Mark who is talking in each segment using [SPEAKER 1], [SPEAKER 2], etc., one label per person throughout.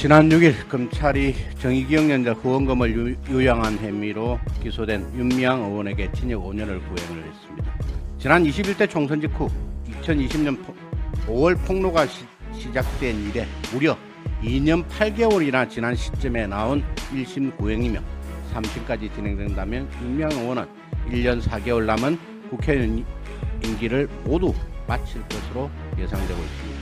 [SPEAKER 1] 지난 6일 검찰이 정의기억 연자 후원금을 유용한 혐의로 기소된 윤미향 의원에게 징역 5년을 구형을 했습니다. 지난 21대 총선 직후 2020년 5월 폭로가 시작된 이래 무려 2년 8개월이나 지난 시점에 나온 1심 구형이며 3심까지 진행된다면 윤미향 의원은 1년 4개월 남은 국회의원 임기를 모두 마칠 것으로 예상되고 있습니다.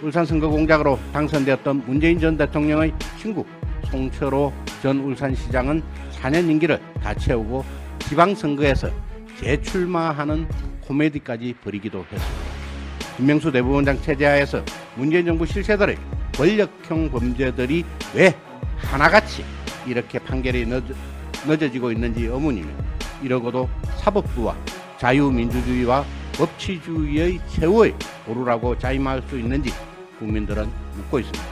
[SPEAKER 1] 울산 선거 공작으로 당선되었던 문재인 전 대통령의 친구 송철호 전 울산시장은 4년 임기를 다 채우고 지방선거에서 재출마하는 코미디까지 벌이기도 했습니다. 김명수 대법원장 체제하에서 문재인 정부 실세들의 권력형 범죄들이 왜 하나같이 이렇게 판결이 늦어지고 있는지 의문이며, 이러고도 사법부와 자유민주주의와 법치주의의 최후의 보루라고 자임할 수 있는지 국민들은 묻고 있습니다.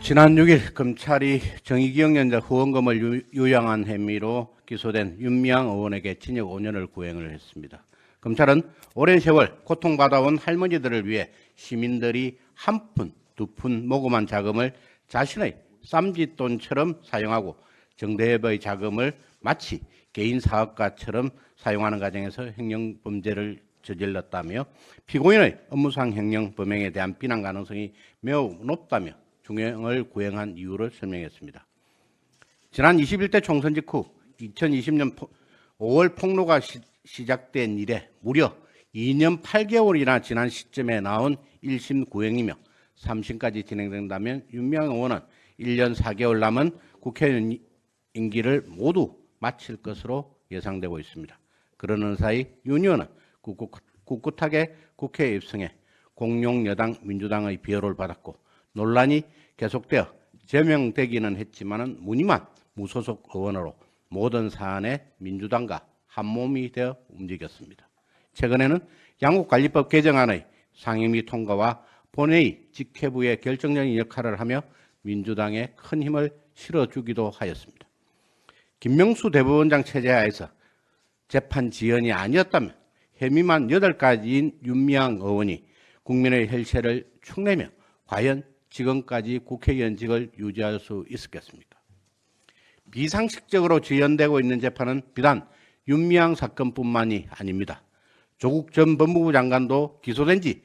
[SPEAKER 1] 지난 6일 검찰이 정의기억 연자 후원금을 유용한 혐의로 기소된 윤미향 의원에게 징역 5년을 구형을 했습니다. 검찰은 오랜 세월 고통받아온 할머니들을 위해 시민들이 한 푼, 두 푼 모금한 자금을 자신의 쌈짓돈처럼 사용하고 정대협의 자금을 마치 개인 사업가처럼 사용하는 과정에서 행정범죄를 저질렀다며 피고인의 업무상 행령 범행에 대한 비난 가능성이 매우 높다며 중형을 구형한 이유를 설명했습니다. 지난 21대 총선 직후 2020년 5월 폭로가 시작된 이래 무려 2년 8개월이나 지난 시점에 나온 1심 구형이며 3심까지 진행된다면 윤미향 의원은 1년 4개월 남은 국회의원 임기를 모두 마칠 것으로 예상되고 있습니다. 그러는 사이 윤 의원은 꿋꿋하게 국회에 입성해 공룡 여당 민주당의 비호를 받았고 논란이 계속되어 제명되기는 했지만 무늬만 무소속 의원으로 모든 사안에 민주당과 한몸이 되어 움직였습니다. 최근에는 양국관리법 개정안의 상임위 통과와 본회의 직회부의 결정적인 역할을 하며 민주당에 큰 힘을 실어주기도 하였습니다. 김명수 대법원장 체제하에서 재판 지연이 아니었다면 혐의만 8가지인 윤미향 의원이 국민의 혈세를 축내며 과연 지금까지 국회의원직을 유지할 수 있었겠습니까? 비상식적으로 지연되고 있는 재판은 비단 윤미향 사건뿐만이 아닙니다. 조국 전 법무부 장관도 기소된 지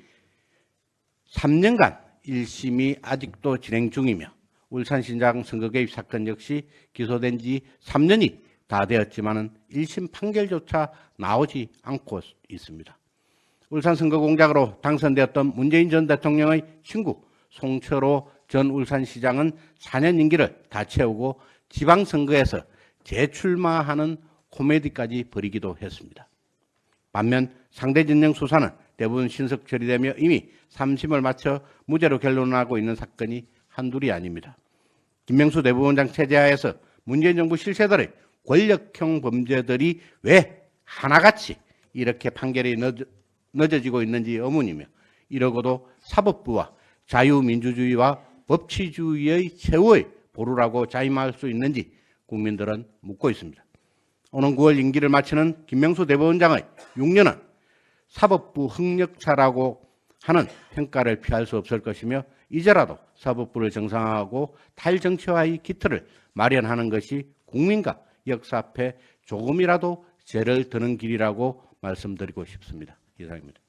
[SPEAKER 1] 3년간 1심이 아직도 진행 중이며 울산시장 선거 개입 사건 역시 기소된 지 3년이 다 되었지만 1심 판결조차 나오지 않고 있습니다. 울산 선거 공작으로 당선되었던 문재인 전 대통령의 친구 송철호 전 울산시장은 4년 임기를 다 채우고 지방선거에서 재출마하는 코미디까지 벌이기도 했습니다. 반면 상대 진영 수사는 대부분 신속 처리되며 이미 3심을 마쳐 무죄로 결론나고 있는 사건이 한둘이 아닙니다. 김명수 대법원장 체제하에서 문재인 정부 실세들의 권력형 범죄들이 왜 하나같이 이렇게 판결이 늦어지고 있는지 의문이며, 이러고도 사법부와 자유민주주의와 법치주의의 최후의 보루라고 자임할 수 있는지 국민들은 묻고 있습니다. 오는 9월 임기를 마치는 김명수 대법원장의 6년은 사법부 흑역사라고 하는 평가를 피할 수 없을 것이며, 이제라도 사법부를 정상화하고 탈정치화의 기틀을 마련하는 것이 국민과 역사 앞에 조금이라도 죄를 드는 길이라고 말씀드리고 싶습니다. 이상입니다.